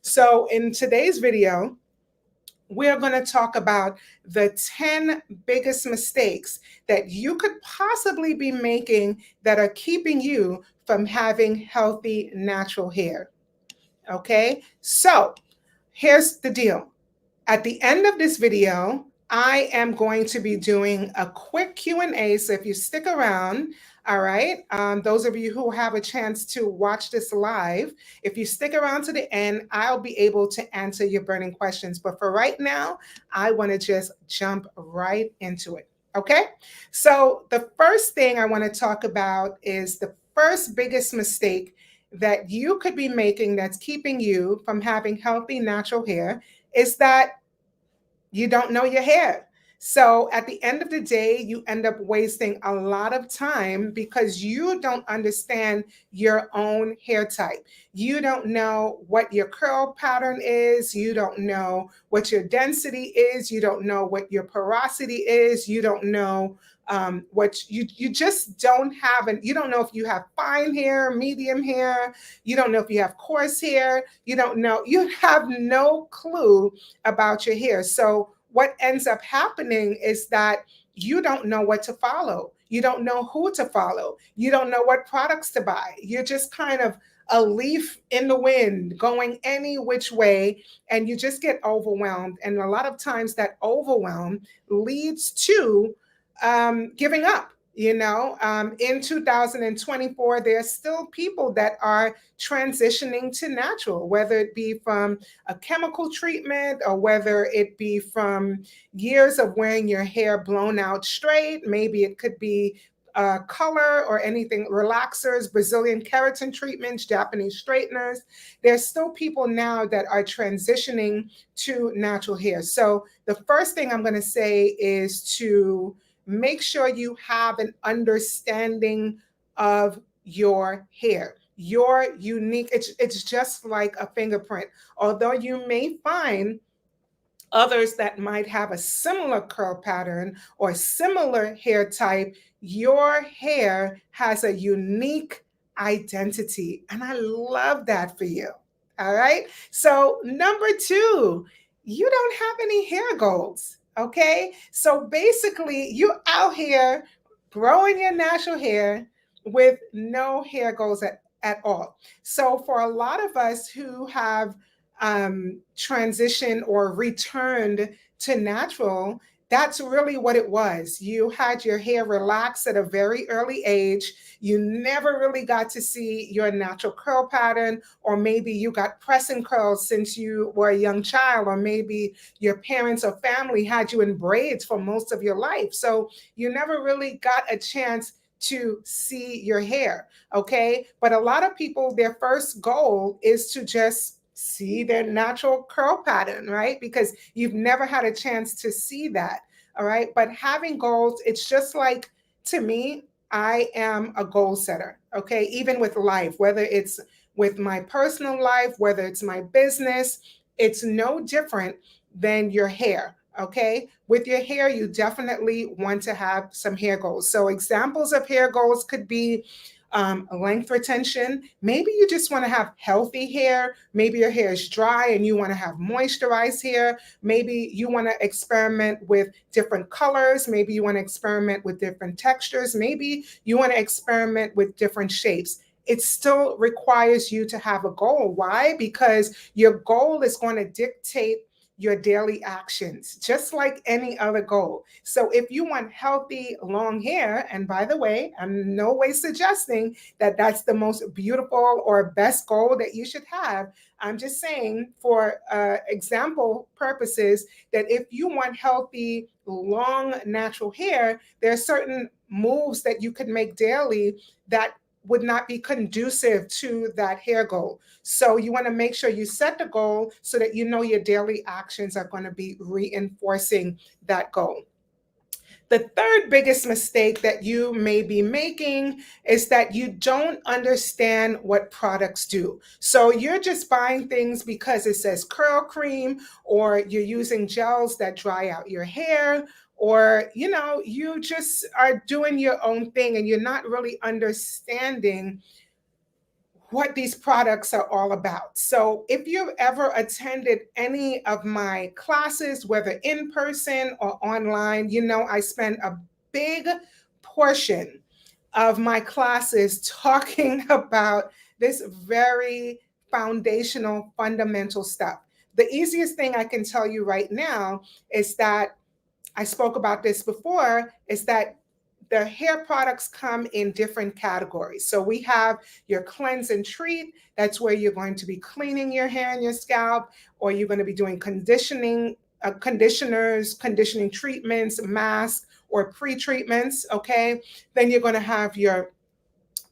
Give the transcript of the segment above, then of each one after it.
So in today's video, we're going to talk about the 10 biggest mistakes that you could possibly be making that are keeping you from having healthy natural hair. Okay, so here's the deal. At the end of this video, I am going to be doing a quick Q&A. So if you stick around, all right, those of you who have a chance to watch this live, if you stick around to the end, I'll be able to answer your burning questions. But for right now, I want to just jump right into it. Okay, so the first thing I want to talk about is the first biggest mistake that you could be making that's keeping you from having healthy natural hair is that you don't know your hair. So at the end of the day, you end up wasting a lot of time because you don't understand your own hair type. You don't know what your curl pattern is. You don't know what your density is. You don't know what your porosity is. You don't know what you just don't have, and you don't know if you have fine hair, medium hair. You don't know if you have coarse hair. You don't know. You have no clue about your hair. So what ends up happening is that you don't know what to follow. You don't know who to follow. You don't know what products to buy. You're just kind of a leaf in the wind going any which way, and you just get overwhelmed. And a lot of times that overwhelm leads to giving up. In 2024, there's still people that are transitioning to natural, whether it be from a chemical treatment or whether it be from years of wearing your hair blown out straight. Maybe it could be color or anything, relaxers, Brazilian keratin treatments, Japanese straighteners. There's still people now that are transitioning to natural hair. So the first thing I'm going to say is to make sure you have an understanding of your hair. Your unique, it's just like a fingerprint. Although you may find others that might have a similar curl pattern or similar hair type, your hair has a unique identity. And I love that for you. All right. So, number two, you don't have any hair goals. Okay. So, basically, you're out here growing your natural hair with no hair goals at all. So, for a lot of us who have transitioned or returned to natural, that's really what it was. You had your hair relaxed at a very early age. You never really got to see your natural curl pattern, or maybe you got pressing curls since you were a young child, or maybe your parents or family had you in braids for most of your life. So you never really got a chance to see your hair. Okay. But a lot of people, their first goal is to just see their natural curl pattern, right? Because you've never had a chance to see that. All right. But having goals, it's just like, to me, I am a goal setter. Okay. Even with life, whether it's with my personal life, whether it's my business, it's no different than your hair. Okay. With your hair, you definitely want to have some hair goals. So examples of hair goals could be length retention. Maybe you just want to have healthy hair. Maybe your hair is dry and you want to have moisturized hair. Maybe you want to experiment with different colors. Maybe you want to experiment with different textures. Maybe you want to experiment with different shapes. It still requires you to have a goal. Why? Because your goal is going to dictate your daily actions, just like any other goal. So if you want healthy, long hair, and by the way, I'm no way suggesting that that's the most beautiful or best goal that you should have. I'm just saying, for example purposes, that if you want healthy, long, natural hair, there are certain moves that you could make daily that would not be conducive to that hair goal. So you want to make sure you set the goal so that you know your daily actions are going to be reinforcing that goal. The third biggest mistake that you may be making is that you don't understand what products do. So you're just buying things because it says curl cream, or you're using gels that dry out your hair, or you just are doing your own thing and you're not really understanding what these products are all about. So if you've ever attended any of my classes, whether in person or online, you know I spend a big portion of my classes talking about this very foundational, fundamental stuff. The easiest thing I can tell you right now is that I spoke about this before, is that the hair products come in different categories. So we have your cleanse and treat. That's where you're going to be cleaning your hair and your scalp, or you're going to be doing conditioning, conditioners, conditioning treatments, masks, or pre-treatments. Okay. Then you're going to have your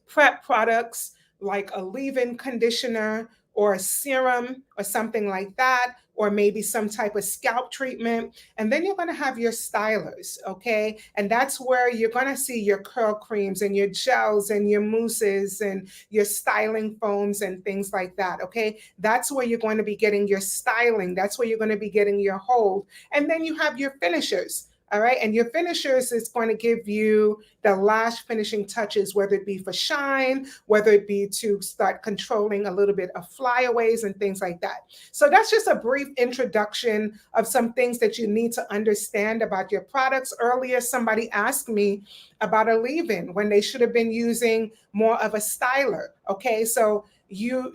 prep products like a leave-in conditioner or a serum or something like that, or maybe some type of scalp treatment. And then you're going to have your stylers, okay? And that's where you're going to see your curl creams and your gels and your mousses and your styling foams and things like that, okay? That's where you're going to be getting your styling. That's where you're going to be getting your hold. And then you have your finishers. All right. And your finishers is going to give you the last finishing touches, whether it be for shine, whether it be to start controlling a little bit of flyaways and things like that. So that's just a brief introduction of some things that you need to understand about your products. Earlier, somebody asked me about a leave-in when they should have been using more of a styler. Okay. So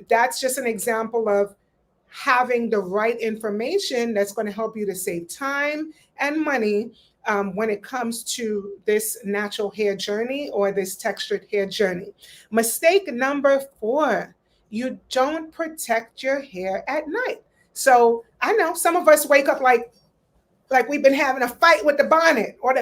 that's just an example of having the right information that's going to help you to save time and money when it comes to this natural hair journey or this textured hair journey. Mistake number 4, you don't protect your hair at night. So I know some of us wake up like we've been having a fight with the bonnet, or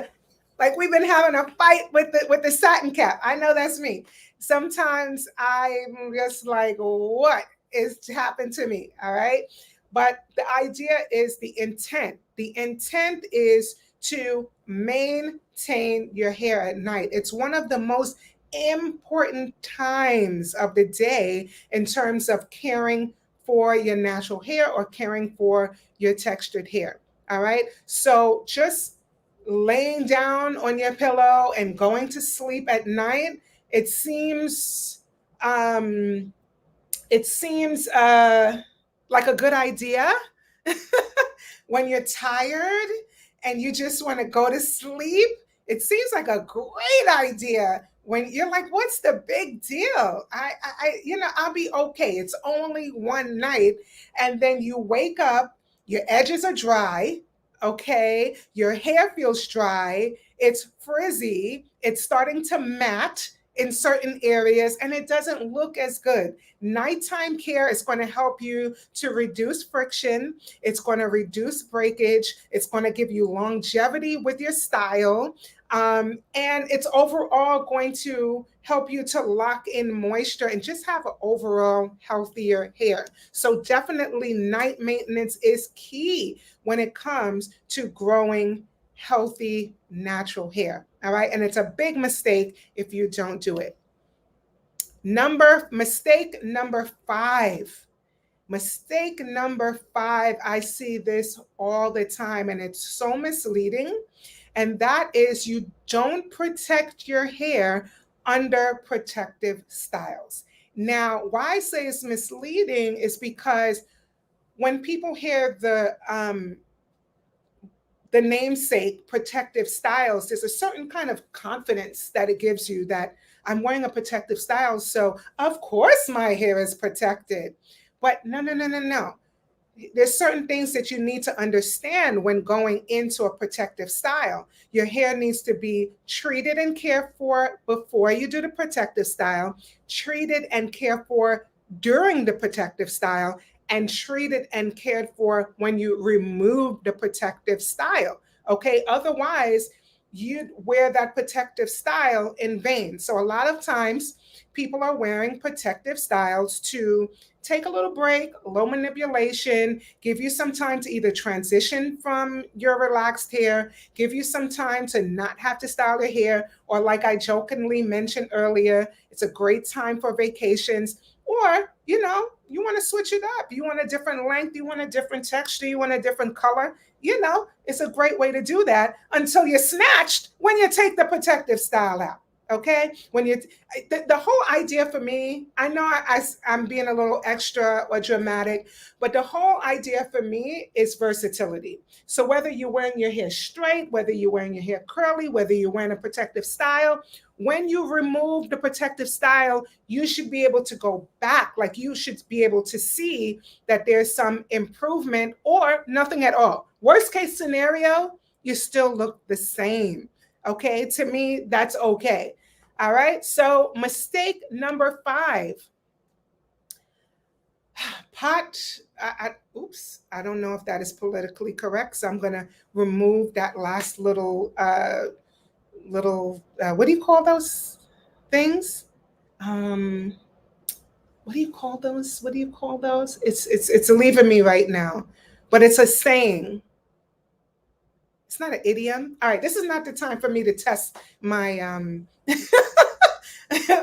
like we've been having a fight with the satin cap. I know that's me. Sometimes I'm just like, what is happened to me? All right. But the idea is the intent. The intent is to maintain your hair at night. It's one of the most important times of the day in terms of caring for your natural hair or caring for your textured hair. All right. So just laying down on your pillow and going to sleep at night, it seems um, like a good idea when you're tired and you just want to go to sleep. It seems like a great idea when you're like, what's the big deal? I'll be okay. It's only one night. And then you wake up, your edges are dry. Okay. Your hair feels dry. It's frizzy. It's starting to matte in certain areas, and it doesn't look as good. Nighttime care is going to help you to reduce friction. It's going to reduce breakage. It's going to give you longevity with your style. And it's overall going to help you to lock in moisture and just have an overall healthier hair. So definitely night maintenance is key when it comes to growing healthy, natural hair. All right. And it's a big mistake if you don't do it. Mistake number 5. Mistake number 5. I see this all the time and it's so misleading. And that is you don't protect your hair under protective styles. Now, why I say it's misleading is because when people hear the namesake protective styles, there's a certain kind of confidence that it gives you that I'm wearing a protective style, so of course my hair is protected. But no. There's certain things that you need to understand when going into a protective style. Your hair needs to be treated and cared for before you do the protective style, treated and cared for during the protective style, and treated and cared for when you remove the protective style. Okay. Otherwise, you wear that protective style in vain. So a lot of times people are wearing protective styles to take a little break, low manipulation, give you some time to either transition from your relaxed hair, give you some time to not have to style your hair, or like I jokingly mentioned earlier, it's a great time for vacations. Or, you want to switch it up. You want a different length, you want a different texture, you want a different color. It's a great way to do that until you're snatched when you take the protective style out. Okay, when you the whole idea for me, I know I'm being a little extra or dramatic, but the whole idea for me is versatility. So whether you're wearing your hair straight, whether you're wearing your hair curly, whether you're wearing a protective style, when you remove the protective style, you should be able to go back. Like you should be able to see that there's some improvement or nothing at all. Worst case scenario, you still look the same. Okay, to me, that's okay. All right, so mistake number 5. Pot, oops, I don't know if that is politically correct, so I'm going to remove that last what do you call those things? Um, what do you call those? What do you call those? It's leaving me right now, but it's a saying. It's not an idiom. All right, this is not the time for me to test my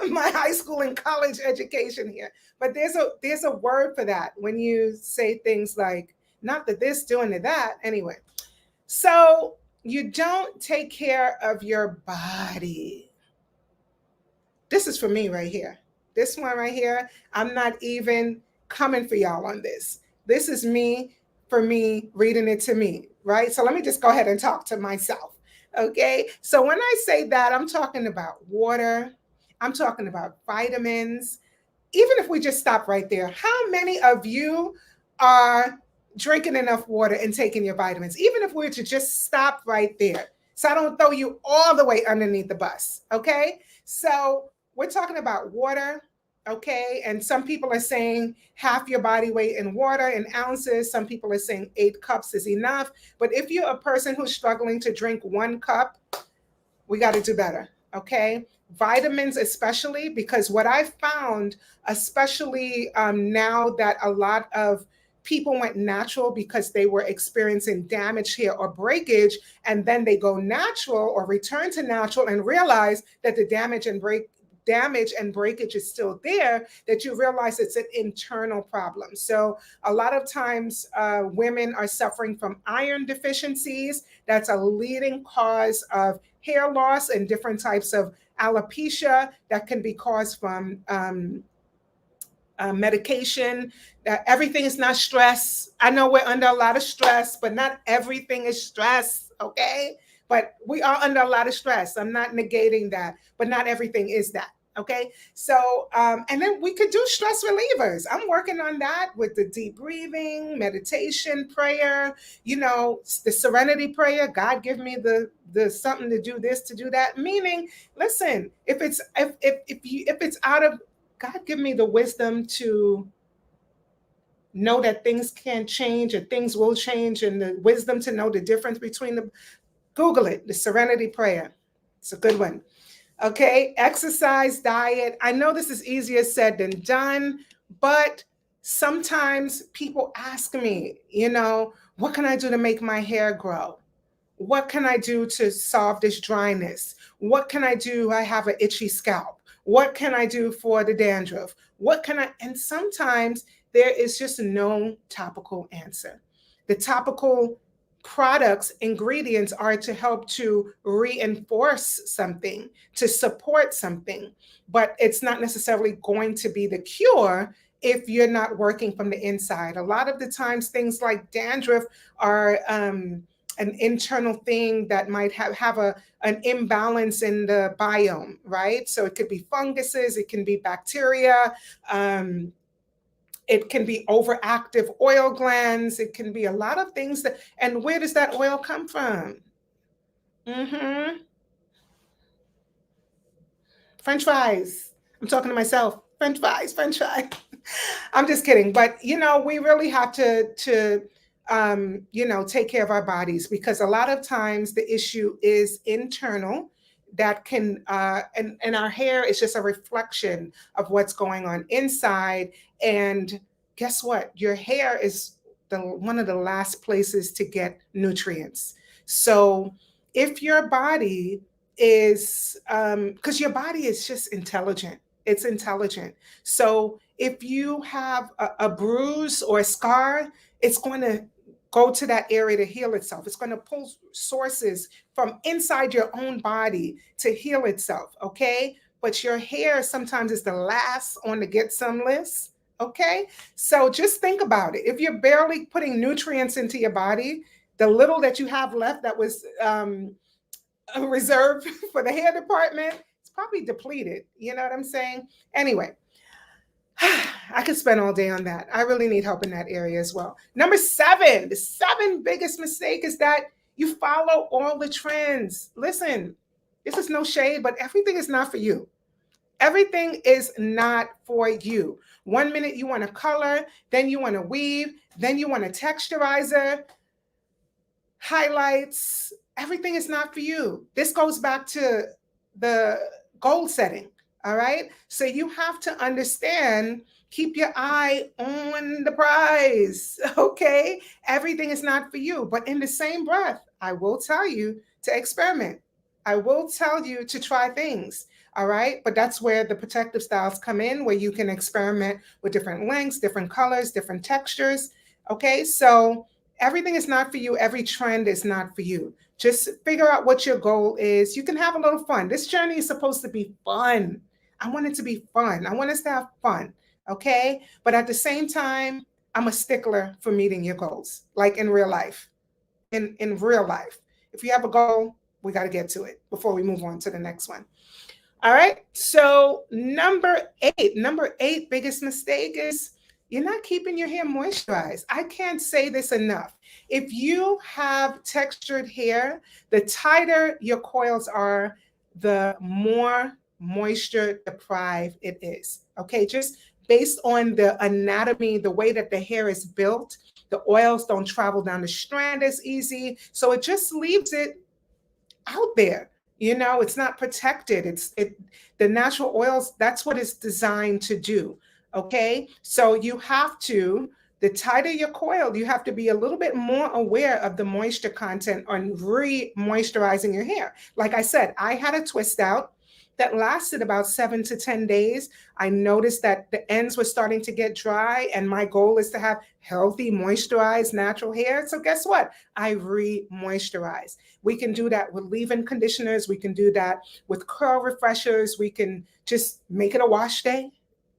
my high school and college education here. But there's a word for that when you say things like not that this doing to that. Anyway, so you don't take care of your body. This is for me right here. This one right here, I'm not even coming for y'all on this. This is me for me reading it to me, right? So let me just go ahead and talk to myself. Okay. So when I say that, I'm talking about water, I'm talking about vitamins. Even if we just stop right there, how many of you are drinking enough water and taking your vitamins? Even if we were to just stop right there, so I don't throw you all the way underneath the bus. Okay. So we're talking about water. Okay. And some people are saying half your body weight in water in ounces. Some people are saying 8 cups is enough. But if you're a person who's struggling to drink 1 cup, we got to do better. Okay. Vitamins, especially, because what I found, especially now that a lot of people went natural because they were experiencing damage here or breakage, and then they go natural or return to natural and realize that the damage and breakage is still there, that you realize it's an internal problem. So a lot of times women are suffering from iron deficiencies. That's a leading cause of hair loss and different types of alopecia that can be caused from medication. Everything is not stress. I know we're under a lot of stress, but not everything is stress. Okay. But we are under a lot of stress. I'm not negating that, but not everything is that. Okay. So, and then we could do stress relievers. I'm working on that with the deep breathing, meditation, prayer, the serenity prayer. God give me the something to do this, to do that. Meaning, listen, if it's out of God, give me the wisdom to know that things can change or things will change, and the wisdom to know the difference between Google it, the serenity prayer. It's a good one. Okay, exercise, diet. I know this is easier said than done, but sometimes people ask me, what can I do to make my hair grow? What can I do to solve this dryness? What can I do? I have an itchy scalp. What can I do for the dandruff? And sometimes there is just no topical answer. The topical products, ingredients are to help to reinforce something, to support something, but it's not necessarily going to be the cure if you're not working from the inside. A lot of the times, things like dandruff are an internal thing that might have an imbalance in the biome, right? So it could be funguses, it can be bacteria, it can be overactive oil glands, it can be a lot of things and where does that oil come from? Mm-hmm. French fries. I'm talking to myself. French fries, French fries. I'm just kidding. But, we really have to take care of our bodies, because a lot of times the issue is internal. That can, and our hair is just a reflection of what's going on inside. And guess what? Your hair is one of the last places to get nutrients. So if your body is, because your body is just intelligent, it's intelligent. So if you have a bruise or a scar, it's going to go to that area to heal itself. It's going to pull sources from inside your own body to heal itself, okay? But your hair sometimes is the last on the get some list, okay? So just think about it. If you're barely putting nutrients into your body, the little that you have left that was reserved for the hair department, it's probably depleted. You know what I'm saying? Anyway, I could spend all day on that. I really need help in that area as well. Number 7, the 7 biggest mistake is that you follow all the trends. Listen, this is no shade, but everything is not for you. Everything is not for you. One minute you want to color, then you want to weave, then you want a texturizer, highlights. Everything is not for you. This goes back to the goal setting. All right. So you have to understand, keep your eye on the prize. Okay. Everything is not for you. But in the same breath, I will tell you to experiment. I will tell you to try things. All right. But that's where the protective styles come in, where you can experiment with different lengths, different colors, different textures. Okay. So everything is not for you. Every trend is not for you. Just figure out what your goal is. You can have a little fun. This journey is supposed to be fun. I want it to be fun. I want us to have fun. Okay. But at the same time, I'm a stickler for meeting your goals, like in real life. In real life. If you have a goal, we got to get to it before we move on to the next one. All right. So number 8 biggest mistake is you're not keeping your hair moisturized. I can't say this enough. If you have textured hair, the tighter your coils are, the more moisture deprived it is. Okay, just based on the anatomy, the way that the hair is built, the oils don't travel down the strand as easy. So it just leaves it out there. You know, it's not protected. The natural oils, that's what it's designed to do. Okay. So you have to, the tighter your coil, you have to be a little bit more aware of the moisture content on re-moisturizing your hair. Like I said, I had a twist out that lasted about 7 to 10 days. I noticed that the ends were starting to get dry, and my goal is to have healthy, moisturized, natural hair. So guess what? I re-moisturize. We can do that with leave-in conditioners. We can do that with curl refreshers. We can just make it a wash day.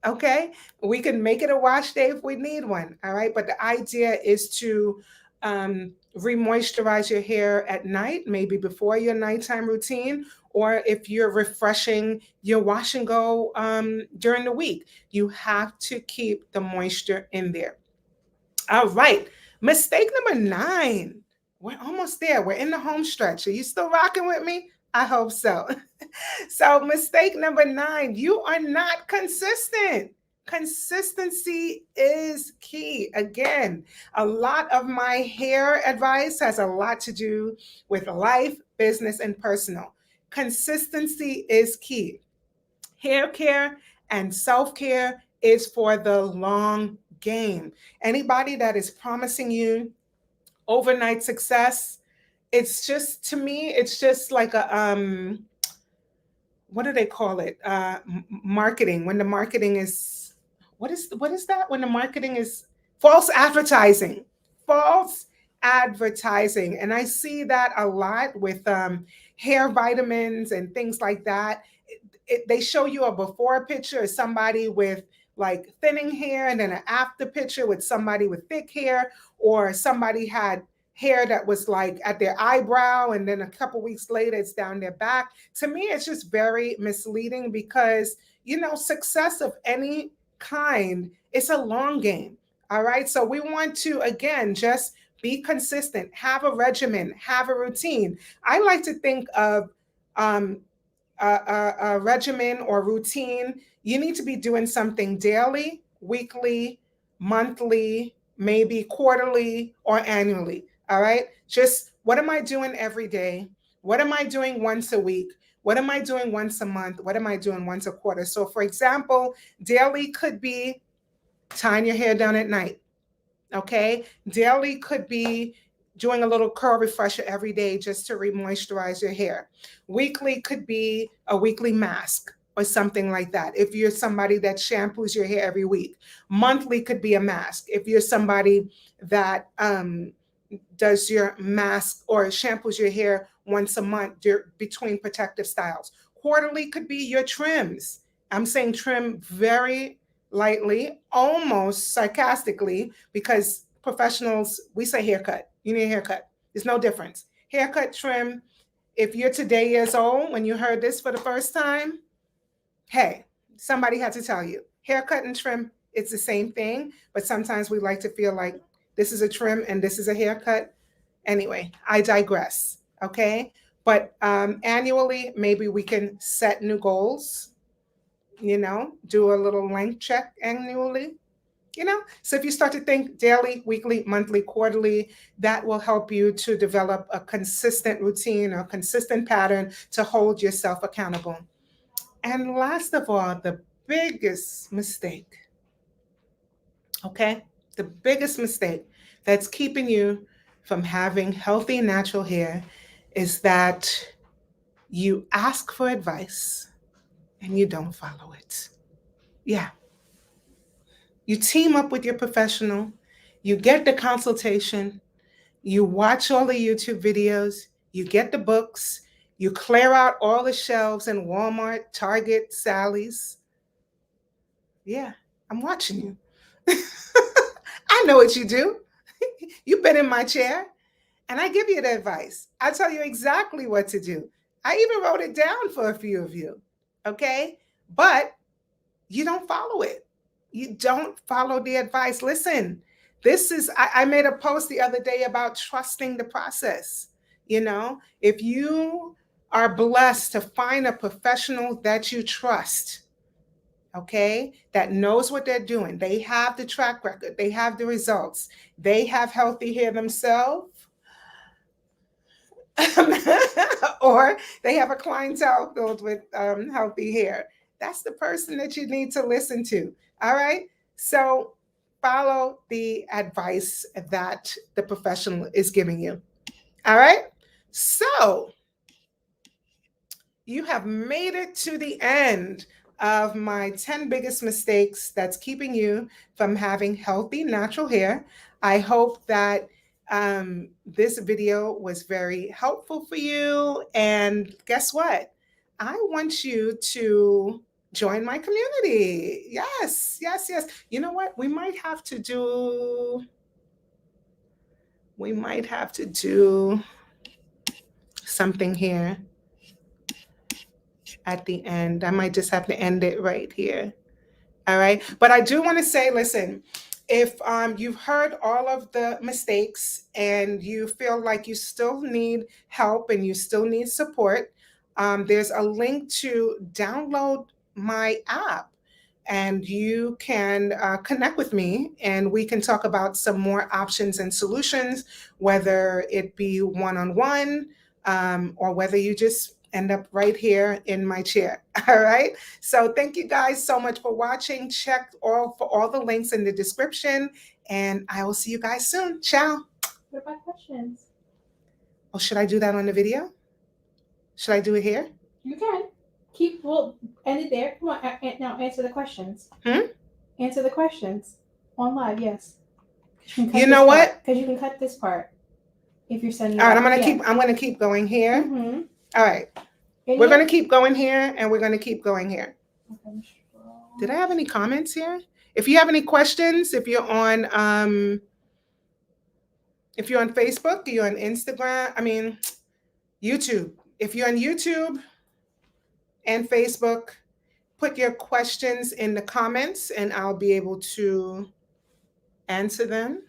Okay, we can make it a wash day if we need one. All right, but the idea is to re-moisturize your hair at night, maybe before your nighttime routine, or if you're refreshing your wash and go during the week. You have to keep the moisture in there. All right, mistake number 9. We're almost there. We're in the home stretch. Are you still rocking with me? I hope so. So mistake number 9, you are not consistent. Consistency is key. Again, a lot of my hair advice has a lot to do with life, business, and personal. Consistency is key. Hair care and self-care is for the long game. Anybody that is promising you overnight success, it's just, to me, it's just like a what do they call it? Marketing. When the marketing is, what is that? When the marketing is false advertising. False advertising. And I see that a lot with hair vitamins and things like that. They show you a before picture of somebody with like thinning hair, and then an after picture with somebody with thick hair, or somebody had hair that was like at their eyebrow, and then a couple weeks later it's down their back. To me, it's just very misleading, because you know, success of any kind, it's a long game. All right, so we want to, again, just be consistent, have a regimen, have a routine. I like to think of a regimen or routine. You need to be doing something daily, weekly, monthly, maybe quarterly or annually. All right. Just what am I doing every day? What am I doing once a week? What am I doing once a month? What am I doing once a quarter? So, for example, daily could be tying your hair down at night. Okay. Daily could be doing a little curl refresher every day just to re-moisturize your hair. Weekly could be a weekly mask or something like that, if you're somebody that shampoos your hair every week. Monthly could be a mask if you're somebody that does your mask or shampoos your hair once a month between protective styles. Quarterly could be your trims. I'm saying trim very lightly, almost sarcastically, because professionals, we say haircut. You need a haircut. There's no difference. Haircut, trim. If you're today years old, when you heard this for the first time, hey, somebody had to tell you. Haircut and trim, it's the same thing, but sometimes we like to feel like this is a trim and this is a haircut. Anyway, I digress. Okay. But annually, maybe we can set new goals, do a little length check annually, So if you start to think daily, weekly, monthly, quarterly, that will help you to develop a consistent routine or consistent pattern to hold yourself accountable. And last of all, the biggest mistake, okay? The biggest mistake that's keeping you from having healthy natural hair is that you ask for advice and you don't follow it. Yeah. You team up with your professional, you get the consultation, you watch all the YouTube videos, you get the books, you clear out all the shelves in Walmart, Target, Sally's. Yeah, I'm watching you. I know what you do. You've been in my chair, and I give you the advice. I tell you exactly what to do. I even wrote it down for a few of you, okay? But you don't follow it. You don't follow the advice. Listen, I made a post the other day about trusting the process. If you are blessed to find a professional that you trust, okay, that knows what they're doing, they have the track record, they have the results, they have healthy hair themselves, or they have a clientele filled with healthy hair. That's the person that you need to listen to. All right. So follow the advice that the professional is giving you. All right. So you have made it to the end of my 10 biggest mistakes that's keeping you from having healthy natural hair. I hope that this video was very helpful for you. And guess what? I want you to join my community. Yes, yes, yes. You know what? We might have to do something here at the end. I might just have to end it right here. All right. But I do want to say, listen, if you've heard all of the mistakes and you feel like you still need help and you still need support, there's a link to download my app. And you can connect with me and we can talk about some more options and solutions, whether it be one-on-one or whether you just end up right here in my chair. All right. So thank you guys so much for watching. Check for all the links in the description and I will see you guys soon. Ciao. What about questions? Oh, should I do that on the video? Should I do it here? You can. We'll end it there. Come on, now answer the questions. Answer the questions on live, yes. You know what? Because you can cut this part if you're sending. All right, I'm gonna keep going here. Mm-hmm. All right. We're going to keep going here and we're going to keep going here. Did I have any comments here? If you have any questions, if you're on Facebook, you're on Instagram, YouTube. If you're on YouTube and Facebook, put your questions in the comments and I'll be able to answer them.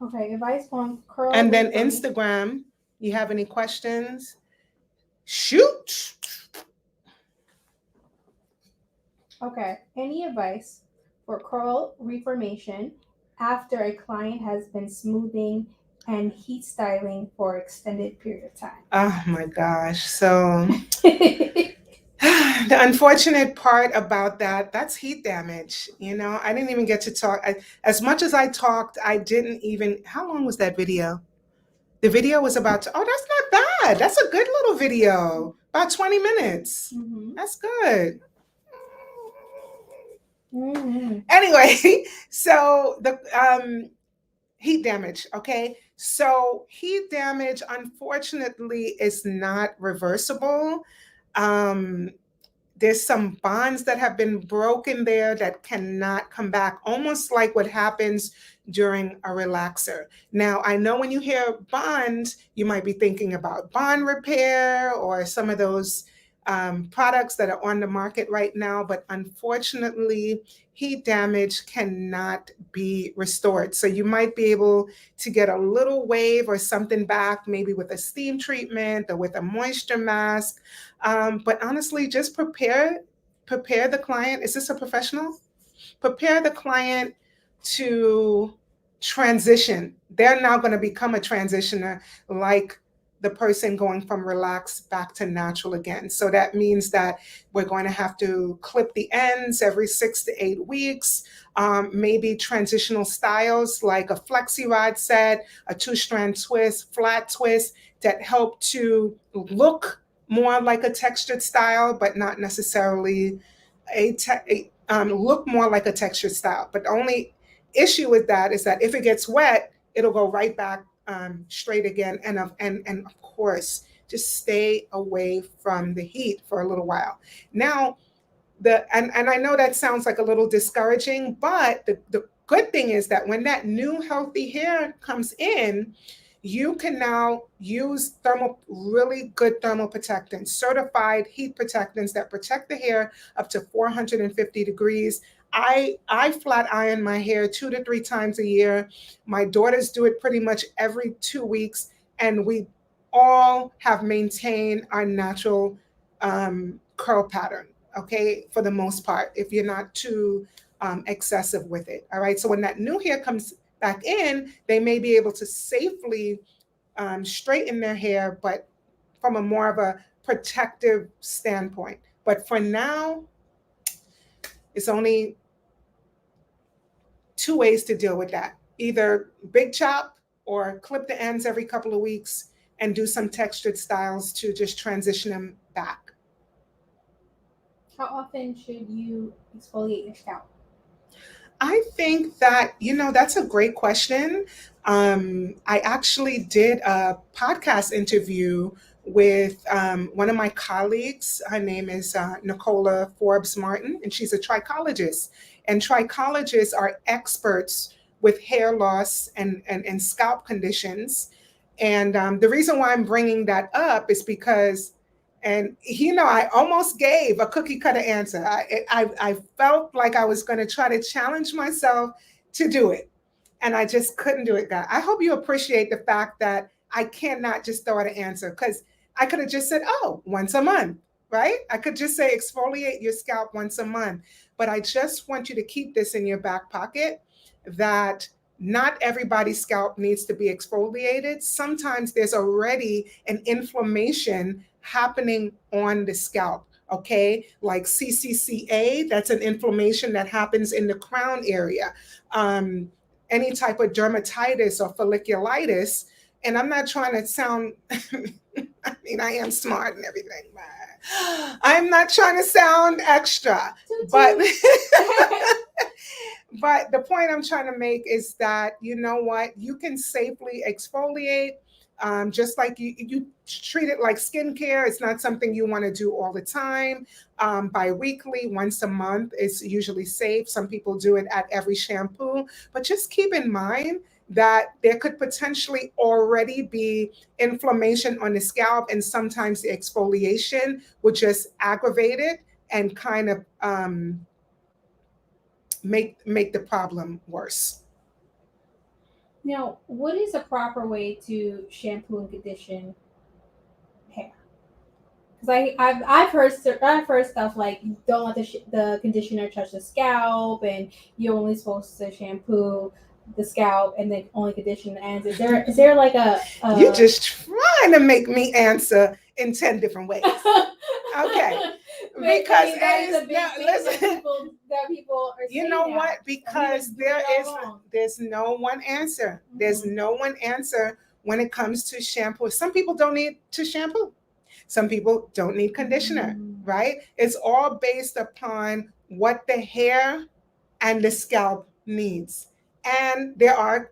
Okay, advice on curl. And then Instagram, you have any questions? Shoot. Okay, any advice for curl reformation after a client has been smoothing and heat styling for extended period of time? Oh my gosh. So the unfortunate part about that's heat damage. I didn't even get to talk. As much as I talked, I didn't even, how long was that video? The video was about, oh, that's not bad. That's a good little video. About 20 minutes. Mm-hmm. That's good. Mm-hmm. Anyway, so Heat damage. Okay. So heat damage, unfortunately, is not reversible. Um, there's some bonds that have been broken there that cannot come back, almost like what happens during a relaxer. Now, I know when you hear bond, you might be thinking about bond repair or some of those products that are on the market right now, but unfortunately, heat damage cannot be restored. So you might be able to get a little wave or something back, maybe with a steam treatment or with a moisture mask. But honestly, just prepare the client. Is this a professional? Prepare the client to transition. They're now going to become a transitioner, like the person going from relaxed back to natural again. So that means that we're going to have to clip the ends every 6 to 8 weeks. Maybe transitional styles like a flexi rod set, a 2-strand twist, flat twist, that help to look more like a textured style, but not necessarily look more like a textured style. But the only issue with that is that if it gets wet, it'll go right back straight again. And of course, just stay away from the heat for a little while. Now, and I know that sounds like a little discouraging, but the good thing is that when that new healthy hair comes in, you can now use really good thermal protectants, certified heat protectants that protect the hair up to 450 degrees. I flat iron my hair 2 to 3 times a year. My daughters do it pretty much every 2 weeks, and we all have maintained our natural curl pattern. Okay, for the most part, if you're not too excessive with it. All right, so when that new hair comes back in, they may be able to safely straighten their hair, but from a more of a protective standpoint. But for now, it's only two ways to deal with that: either big chop or clip the ends every couple of weeks and do some textured styles to just transition them back. How often should you exfoliate your scalp? I think that, that's a great question. I actually did a podcast interview with one of my colleagues. Her name is Nicola Forbes Martin, and she's a trichologist. And trichologists are experts with hair loss and scalp conditions. And the reason why I'm bringing that up is because, and I almost gave a cookie cutter answer. I felt like I was going to try to challenge myself to do it, and I just couldn't do it, guys. I hope you appreciate the fact that I cannot just throw out an answer, because I could have just said, oh, once a month, right? I could just say exfoliate your scalp once a month. But I just want you to keep this in your back pocket, that not everybody's scalp needs to be exfoliated. Sometimes there's already an inflammation happening on the scalp. Okay, like CCCA, that's an inflammation that happens in the crown area. Any type of dermatitis or folliculitis. And I'm not trying to sound, I mean, I am smart and everything, but I'm not trying to sound extra. But but the point I'm trying to make is that, you know what, you can safely exfoliate. Just like you treat it like skincare. It's not something you want to do all the time. Bi-weekly, once a month is usually safe. Some people do it at every shampoo. But just keep in mind that there could potentially already be inflammation on the scalp, and sometimes the exfoliation would just aggravate it and kind of make the problem worse. Now, what is a proper way to shampoo and condition hair? Because I've heard stuff like don't let the conditioner touch the scalp, and you're only supposed to shampoo the scalp and then only condition the ends. Is there like You're just trying to make me answer in 10 different ways. Okay. Because listen, that people are you know saying what? that, Because there's no one answer. Mm-hmm. There's no one answer when it comes to shampoo. Some people don't need to shampoo. Some people don't need conditioner, right? It's all based upon what the hair and the scalp needs. And there are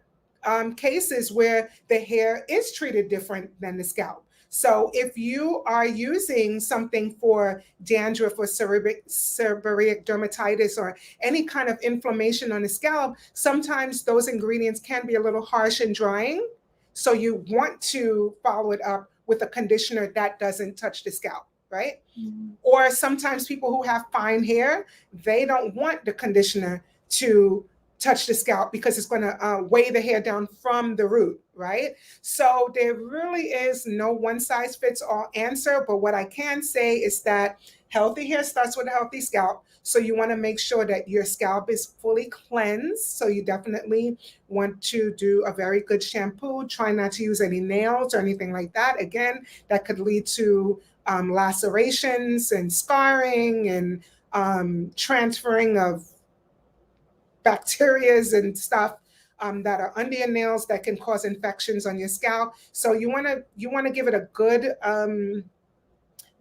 cases where the hair is treated different than the scalp. So if you are using something for dandruff or seborrheic dermatitis or any kind of inflammation on the scalp, sometimes those ingredients can be a little harsh and drying. So you want to follow it up with a conditioner that doesn't touch the scalp, right? Mhm. Or sometimes people who have fine hair, they don't want the conditioner to touch the scalp because it's going to weigh the hair down from the root, right? So there really is no one size fits all answer. But what I can say is that healthy hair starts with a healthy scalp. So you want to make sure that your scalp is fully cleansed. So you definitely want to do a very good shampoo. Try not to use any nails or anything like that. Again, that could lead to lacerations and scarring and transferring of bacterias and stuff that are under your nails that can cause infections on your scalp. So you want to give it a good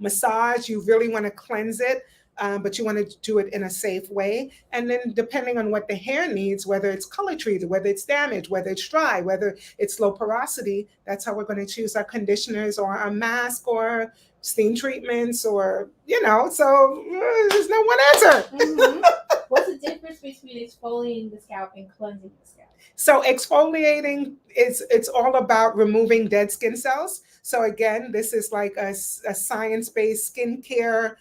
massage. You really want to cleanse it, but you want to do it in a safe way. And then depending on what the hair needs, whether it's color treated, whether it's damaged, whether it's dry, whether it's low porosity, that's how we're going to choose our conditioners or our mask or steam treatments or, so there's no one answer. Mm-hmm. What's the difference between exfoliating the scalp and cleansing the scalp? So exfoliating it's all about removing dead skin cells. So again, this is like a science-based skincare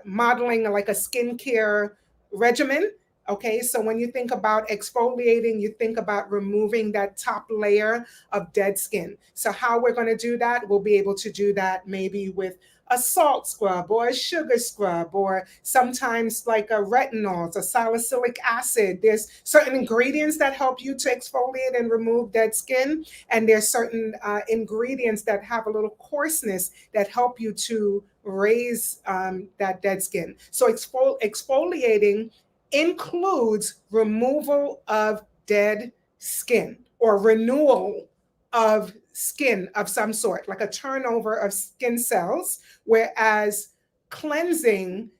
modeling, like a skincare regimen. Okay, so when you think about exfoliating, you think about removing that top layer of dead skin. So how we're going to do that, we'll be able to do that maybe with a salt scrub or a sugar scrub, or sometimes like a retinol, a salicylic acid. There's certain ingredients that help you to exfoliate and remove dead skin. And there's certain ingredients that have a little coarseness that help you to raise that dead skin. So exfoliating includes removal of dead skin or renewal of skin of some sort, like a turnover of skin cells, whereas cleansing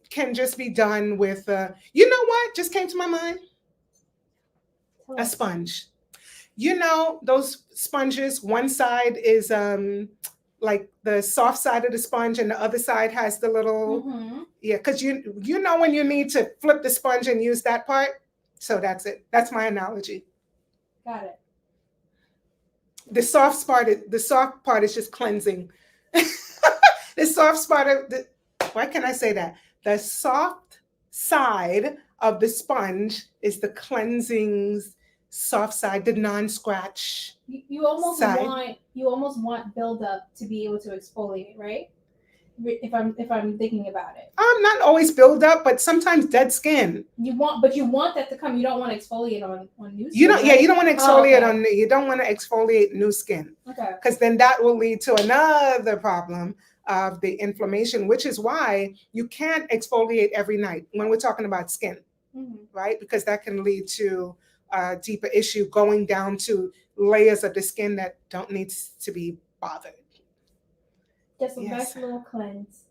can just be done with, you know what just came to my mind? A sponge. You know, those sponges, one side is like the soft side of the sponge and the other side has the little, yeah, because you know when you need to flip the sponge and use that part. So that's it. That's my analogy. Got it. The soft part is just cleansing. The soft part of the, why can I say that? The soft side of the sponge is the cleansing soft side, the non-scratch. You almost side. want buildup to be able to exfoliate, right? If I'm thinking about it. Not always build up, but sometimes dead skin. You want that to come. You don't want to exfoliate on new skin. You don't, right? Yeah, you don't want to exfoliate okay. you don't want to exfoliate new skin. Okay. Because then that will lead to another problem of the inflammation, which is why you can't exfoliate every night when we're talking about skin, right? Because that can lead to a deeper issue going down to layers of the skin that don't need to be bothered. Just a nice little cleanse.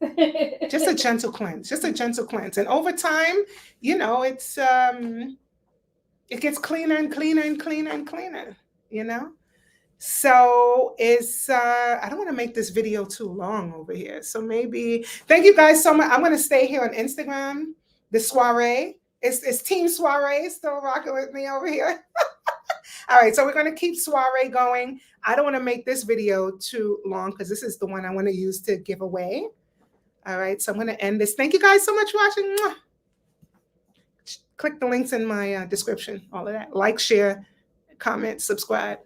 Just a gentle cleanse. And over time, it's it gets cleaner and cleaner and cleaner and cleaner, So I don't want to make this video too long over here. So maybe, thank you guys so much. I'm going to stay here on Instagram, the soiree. It's Team Soiree still rocking with me over here. All right, so we're going to keep soiree going. I don't want to make this video too long because this is the one I want to use to give away. All right, so I'm going to end this. Thank you guys so much for watching. Click the links in my description, all of that. Like, share, comment, subscribe.